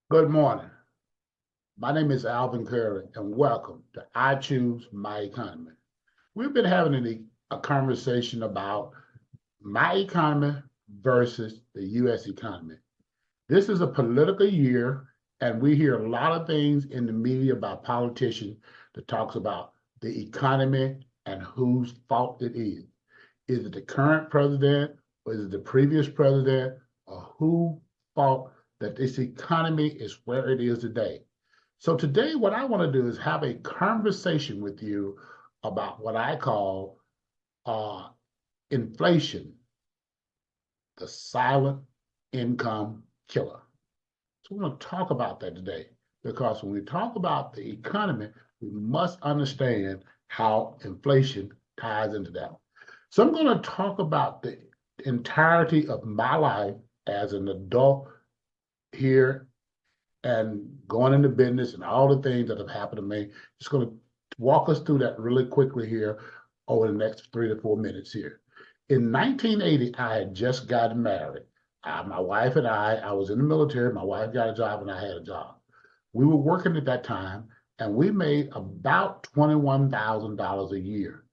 Good morning. My name is Alvin Curry, and welcome to I Choose My Economy. We've been having a conversation about my economy versus the U.S. economy. This is a political year, and we hear a lot of things in the media about politicians that talks about the economy and whose fault it is. Is it the current president, or is it the previous president, or who fault that this economy is where it is today? So today, what I want to do is have a conversation with you about what I call inflation, the silent income killer. So we're going to talk about that today because when we talk about the economy, we must understand how inflation ties into that. So I'm going to talk about the entirety of my life as an adult here and going into business and all the things that have happened to me. Just going to walk us through that really quickly here over the next 3 to 4 minutes here. In 1980, I had just gotten married. My wife and I was in the military. My wife got a job and I had a job. We were working at that time and we made about $21,000 a year.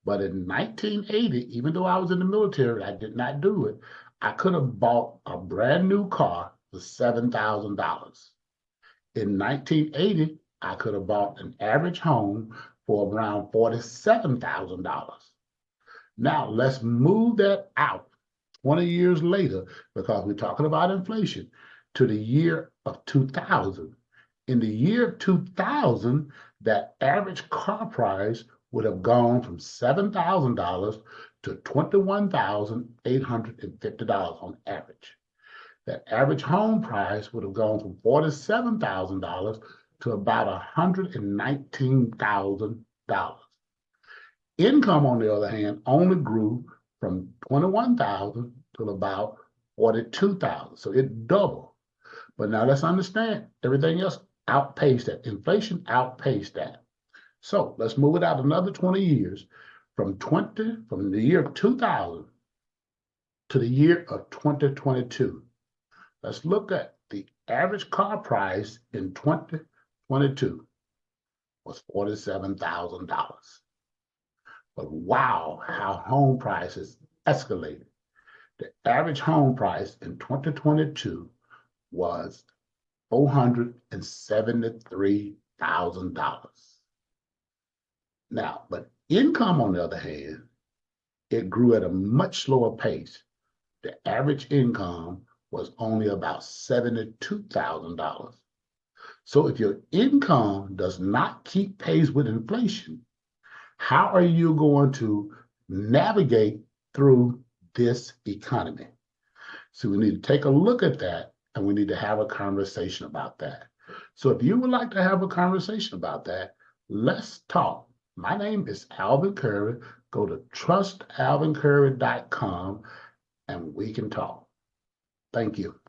But in 1980, even though I was in the military, I did not do it. I could have bought a brand new car for $7,000. In 1980, I could have bought an average home for around $47,000. Now, let's move that out 20 years later, because we're talking about inflation, to the year of 2000. In the year of 2000, that average car price would have gone from $7,000 to $21,850 on average. That average home price would have gone from $47,000 to about $119,000. Income, on the other hand, only grew from 21,000 to about 42,000. So it doubled. But now let's understand, everything else outpaced that. Inflation outpaced that. So let's move it out another 20 years from the year of 2000 to the year of 2022. Let's look at the average car price in 2022 was $47,000. But wow, how home prices escalated. The average home price in 2022 was $473,000. Now, but income, on the other hand, it grew at a much slower pace. The average income was only about $72,000. So if your income does not keep pace with inflation, how are you going to navigate through this economy? So we need to take a look at that and we need to have a conversation about that. So if you would like to have a conversation about that, let's talk. My name is Alvin Curry. Go to trustalvincurry.com and we can talk. Thank you.